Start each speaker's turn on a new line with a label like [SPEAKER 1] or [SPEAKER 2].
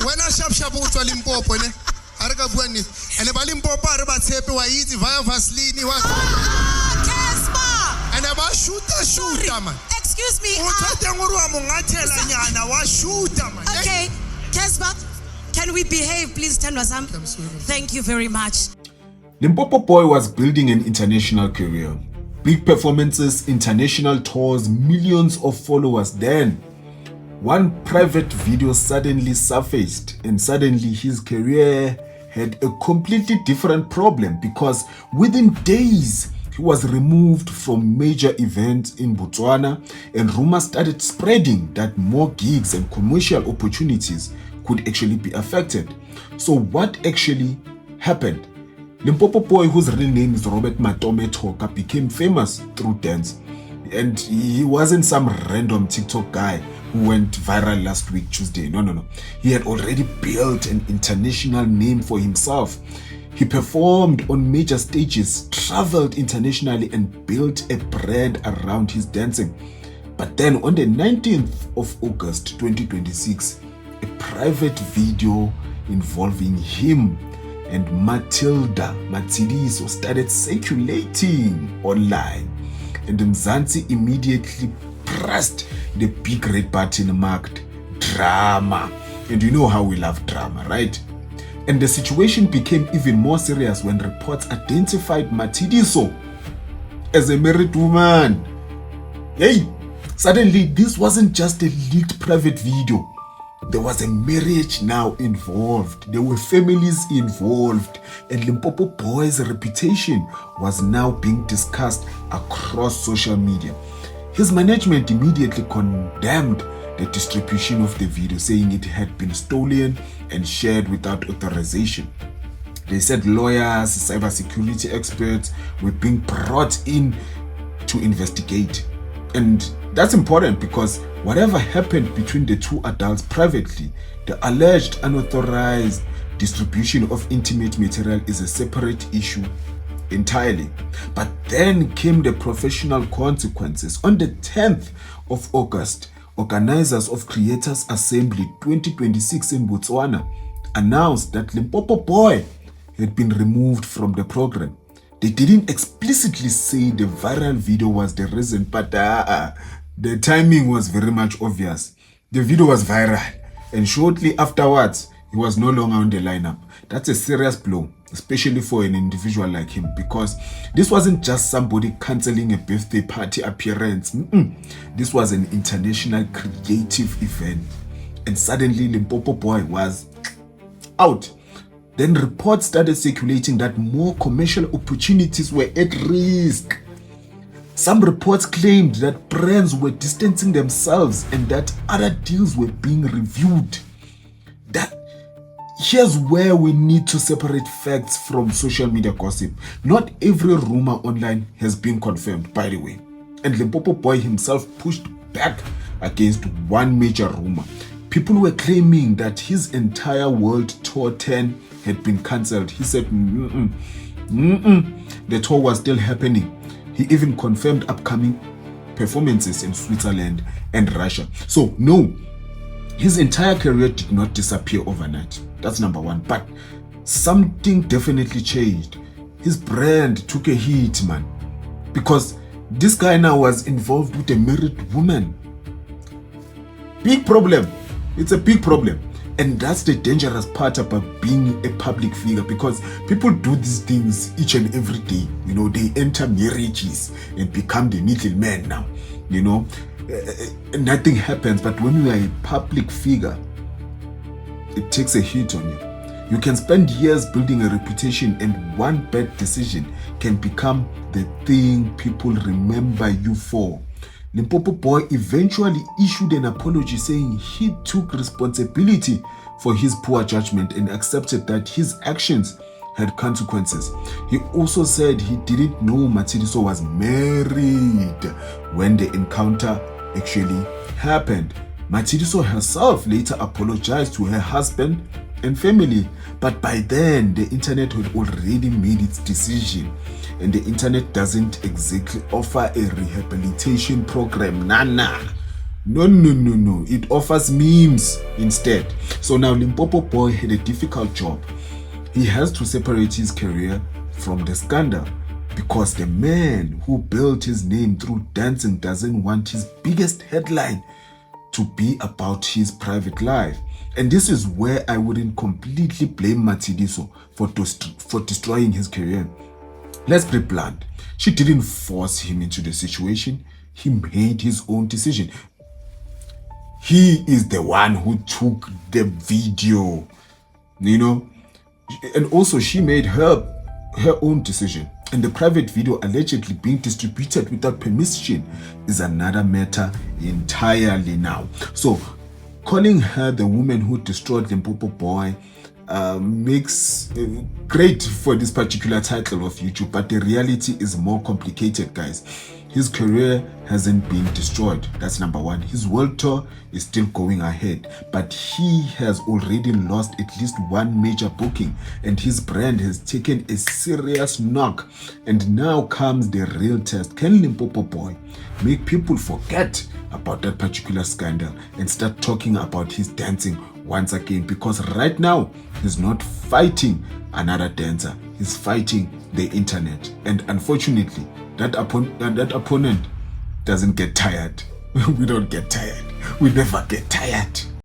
[SPEAKER 1] When I shop to Limpopo, ne? Arika Buani, and a Limpopo, about Tepe, wa eat via Vaseline, was.
[SPEAKER 2] Casper!
[SPEAKER 1] And about shooter, man.
[SPEAKER 2] Excuse me. Okay, Casper, can we behave, please, Tandwasam? Thank you very much.
[SPEAKER 3] Limpopo Boy was building an international career. Big performances, international tours, millions of followers. Then, one private video suddenly surfaced, and suddenly his career had a completely different problem, because within days, he was removed from major events in Botswana, and rumors started spreading that more gigs and commercial opportunities could actually be affected. So what actually happened? Limpopo Boy, whose real name is Robert Matome Toka, became famous through dance. And he wasn't some random TikTok guy who went viral last week, Tuesday. No. He had already built an international name for himself. He performed on major stages, traveled internationally, and built a brand around his dancing. But then on the 19th of August 2026, a private video involving him and Matshidiso started circulating online, and Mzansi immediately pressed the big red button marked drama. And you know how we love drama, right? And the situation became even more serious when reports identified Matshidiso as a married woman. Hey, suddenly this wasn't just a leaked private video. There was a marriage now involved. There were families involved. And Limpopo Boy's reputation was now being discussed across social media. His management immediately condemned the distribution of the video, saying it had been stolen and shared without authorization. They said lawyers, cybersecurity experts were being brought in to investigate. And that's important, because whatever happened between the two adults privately, the alleged unauthorized distribution of intimate material is a separate issue entirely. But then came the professional consequences. On the 10th of August, organizers of Creators Assembly 2026 in Botswana announced that Limpopo Boy had been removed from the program. They didn't explicitly say the viral video was the reason, but the timing was very much obvious. The video was viral, and shortly afterwards, he was no longer on the lineup. That's a serious blow, especially for an individual like him, because this wasn't just somebody cancelling a birthday party appearance. This was an international creative event, and suddenly Limpopo Boy was out. Then reports started circulating that more commercial opportunities were at risk. Some reports claimed that brands were distancing themselves and that other deals were being reviewed. Here's where we need to separate facts from social media gossip. Not every rumor online has been confirmed, by the way. And Limpopo Boy himself pushed back against one major rumor. People were claiming that his entire world tour 10 had been cancelled. He said, the tour was still happening. He even confirmed upcoming performances in Switzerland and Russia. So, no, his entire career did not disappear overnight. That's number one. But something definitely changed. His brand took a hit, man. Because this guy now was involved with a married woman. Big problem. It's a big problem. And that's the dangerous part about being a public figure, because people do these things each and every day. You know, they enter marriages and become the middleman now. You know, nothing happens. But when you are a public figure, it takes a hit on you. You can spend years building a reputation, and one bad decision can become the thing people remember you for. Limpopo Boy eventually issued an apology, saying he took responsibility for his poor judgment and accepted that his actions had consequences. He also said he didn't know Matshidiso was married when the encounter actually happened. Matshidiso herself later apologized to her husband and family, but by then the internet had already made its decision. And the internet doesn't exactly offer a rehabilitation program. Nah. No. It offers memes instead. So now Limpopo Boy had a difficult job. He has to separate his career from the scandal because the man who built his name through dancing doesn't want his biggest headline to be about his private life. And this is where I wouldn't completely blame Matshidiso for destroying his career. Let's be blunt. She didn't force him into the situation. He made his own decision. He is the one who took the video, and also she made her own decision. And the private video allegedly being distributed without permission is another matter entirely now. So calling her the woman who destroyed Limpopo Boy makes great for this particular title of YouTube, but the reality is more complicated, guys. His career hasn't been destroyed. That's number one. His world tour is still going ahead, but he has already lost at least one major booking, and his brand has taken a serious knock. And now comes the real test. Can Limpopo Boy make people forget about that particular scandal and start talking about his dancing once again? Because right now he's not fighting another dancer, he's fighting the internet. And unfortunately, that opponent doesn't get tired. We don't get tired. We never get tired.